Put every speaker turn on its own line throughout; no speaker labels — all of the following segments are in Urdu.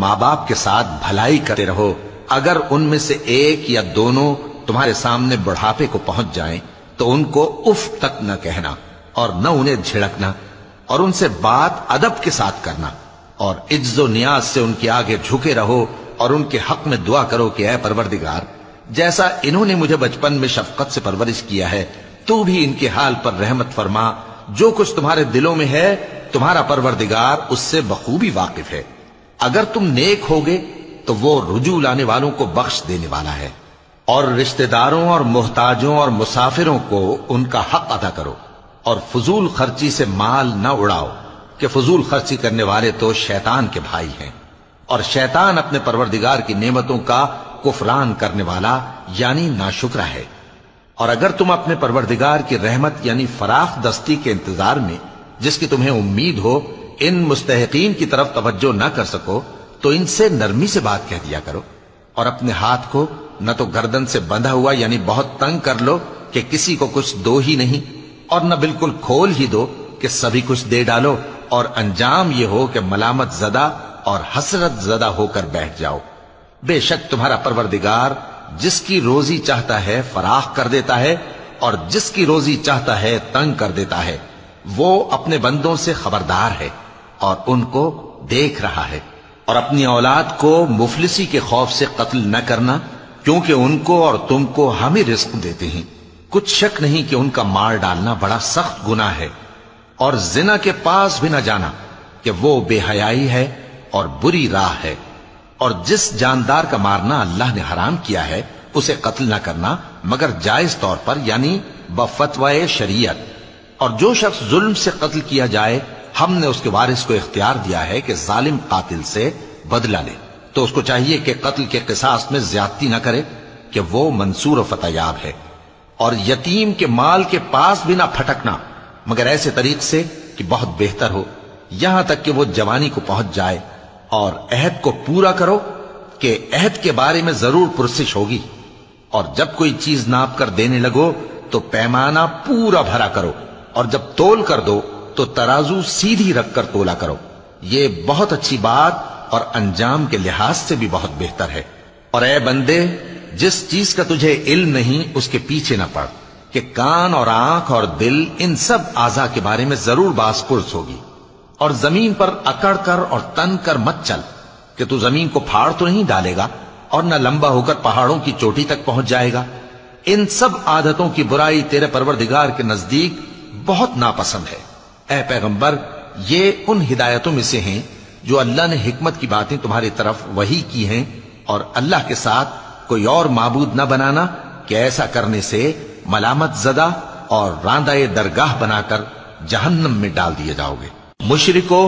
ماں باپ کے ساتھ بھلائی کرتے رہو، اگر ان میں سے ایک یا دونوں تمہارے سامنے بڑھاپے کو پہنچ جائیں تو ان کو اف تک نہ کہنا اور نہ انہیں جھڑکنا، اور ان سے بات ادب کے ساتھ کرنا، اور عجز و نیاز سے ان کے آگے جھکے رہو اور ان کے حق میں دعا کرو کہ اے پروردگار، جیسا انہوں نے مجھے بچپن میں شفقت سے پرورش کیا ہے تو بھی ان کے حال پر رحمت فرما، جو کچھ تمہارے دلوں میں ہے تمہارا پروردگار اس سے بخوبی واقف ہے، اگر تم نیک ہوگے تو وہ رجوع لانے والوں کو بخش دینے والا ہے، اور رشتہ داروں اور محتاجوں اور مسافروں کو ان کا حق ادا کرو، اور فضول خرچی سے مال نہ اڑاؤ کہ فضول خرچی کرنے والے تو شیطان کے بھائی ہیں، اور شیطان اپنے پروردگار کی نعمتوں کا کفران کرنے والا یعنی ناشکرا ہے۔ اور اگر تم اپنے پروردگار کی رحمت یعنی فراخ دستی کے انتظار میں جس کی تمہیں امید ہو ان مستحقین کی طرف توجہ نہ کر سکو تو ان سے نرمی سے بات کہہ دیا کرو، اور اپنے ہاتھ کو نہ تو گردن سے بندھا ہوا یعنی بہت تنگ کر لو کہ کسی کو کچھ دو ہی نہیں، اور نہ بالکل کھول ہی دو کہ سبھی کچھ دے ڈالو، اور انجام یہ ہو کہ ملامت زدہ اور حسرت زدہ ہو کر بیٹھ جاؤ۔ بے شک تمہارا پروردگار جس کی روزی چاہتا ہے فراخ کر دیتا ہے، اور جس کی روزی چاہتا ہے تنگ کر دیتا ہے، وہ اپنے بندوں سے خبردار ہے اور ان کو دیکھ رہا ہے۔ اور اپنی اولاد کو مفلسی کے خوف سے قتل نہ کرنا، کیونکہ ان کو اور تم کو ہم ہی رزق دیتے ہیں، کچھ شک نہیں کہ ان کا مار ڈالنا بڑا سخت گناہ ہے، اور زنا کے پاس بھی نہ جانا کہ وہ بے حیائی ہے اور بری راہ ہے، اور جس جاندار کا مارنا اللہ نے حرام کیا ہے اسے قتل نہ کرنا مگر جائز طور پر یعنی بفتوائے شریعت، اور جو شخص ظلم سے قتل کیا جائے ہم نے اس کے وارث کو اختیار دیا ہے کہ ظالم قاتل سے بدلہ لے، تو اس کو چاہیے کہ قتل کے قصاص میں زیادتی نہ کرے کہ وہ منصور و فتح یاب ہے، اور یتیم کے مال کے پاس بھی نہ پھٹکنا مگر ایسے طریق سے کہ بہت بہتر ہو، یہاں تک کہ وہ جوانی کو پہنچ جائے، اور عہد کو پورا کرو کہ عہد کے بارے میں ضرور پرسش ہوگی، اور جب کوئی چیز ناپ کر دینے لگو تو پیمانہ پورا بھرا کرو، اور جب تول کر دو تو ترازو سیدھی رکھ کر تولا کرو، یہ بہت اچھی بات اور انجام کے لحاظ سے بھی بہت بہتر ہے۔ اور اے بندے، جس چیز کا تجھے علم نہیں اس کے پیچھے نہ پڑ کہ کان اور آنکھ اور دل ان سب اعضاء کے بارے میں ضرور باز پرس ہوگی، اور زمین پر اکڑ کر اور تن کر مت چل کہ تو زمین کو پھاڑ تو نہیں ڈالے گا اور نہ لمبا ہو کر پہاڑوں کی چوٹی تک پہنچ جائے گا، ان سب عادتوں کی برائی تیرے پروردگار کے نزدیک بہت ناپسند ہے۔ اے پیغمبر، یہ ان ہدایتوں میں سے ہیں جو اللہ نے حکمت کی باتیں تمہاری طرف وحی کی ہیں، اور اللہ کے ساتھ کوئی اور معبود نہ بنانا کہ ایسا کرنے سے ملامت زدہ اور راندہ درگاہ بنا کر جہنم میں ڈال دیے جاؤ گے۔ مشرکو،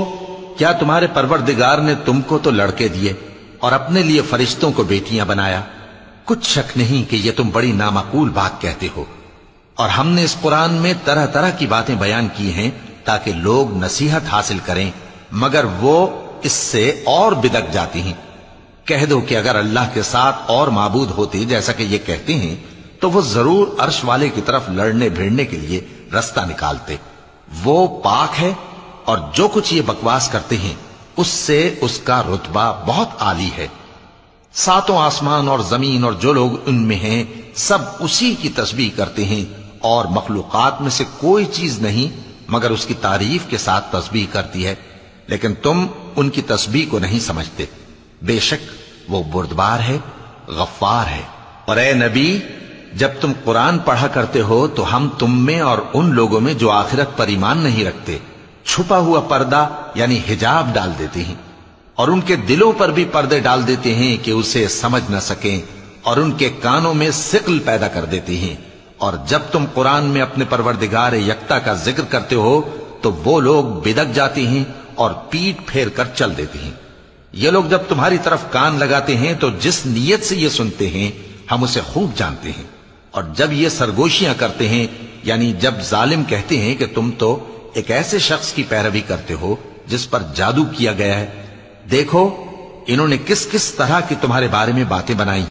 کیا تمہارے پروردگار نے تم کو تو لڑکے دیے اور اپنے لیے فرشتوں کو بیٹیاں بنایا؟ کچھ شک نہیں کہ یہ تم بڑی نامعقول بات کہتے ہو، اور ہم نے اس قرآن میں طرح طرح کی باتیں بیان کی ہیں تاکہ لوگ نصیحت حاصل کریں، مگر وہ اس سے اور بدک جاتی ہیں۔ کہہ دو کہ اگر اللہ کے ساتھ اور معبود ہوتے جیسا کہ یہ کہتے ہیں تو وہ ضرور عرش والے کی طرف لڑنے بھیڑنے کے لیے رستہ نکالتے، وہ پاک ہے، اور جو کچھ یہ بکواس کرتے ہیں اس سے اس کا رتبہ بہت عالی ہے۔ ساتوں آسمان اور زمین اور جو لوگ ان میں ہیں سب اسی کی تسبیح کرتے ہیں، اور مخلوقات میں سے کوئی چیز نہیں مگر اس کی تعریف کے ساتھ تسبیح کرتی ہے، لیکن تم ان کی تسبیح کو نہیں سمجھتے، بے شک وہ بردبار ہے، غفار ہے۔ اور اے نبی، جب تم قرآن پڑھا کرتے ہو تو ہم تم میں اور ان لوگوں میں جو آخرت پر ایمان نہیں رکھتے چھپا ہوا پردہ یعنی حجاب ڈال دیتے ہیں، اور ان کے دلوں پر بھی پردے ڈال دیتے ہیں کہ اسے سمجھ نہ سکیں، اور ان کے کانوں میں ثقل پیدا کر دیتے ہیں، اور جب تم قرآن میں اپنے پروردگار یکتا کا ذکر کرتے ہو تو وہ لوگ بدک جاتے ہیں اور پیٹ پھیر کر چل دیتے ہیں۔ یہ لوگ جب تمہاری طرف کان لگاتے ہیں تو جس نیت سے یہ سنتے ہیں ہم اسے خوب جانتے ہیں، اور جب یہ سرگوشیاں کرتے ہیں یعنی جب ظالم کہتے ہیں کہ تم تو ایک ایسے شخص کی پیروی کرتے ہو جس پر جادو کیا گیا ہے، دیکھو انہوں نے کس کس طرح کی تمہارے بارے میں باتیں بنائی۔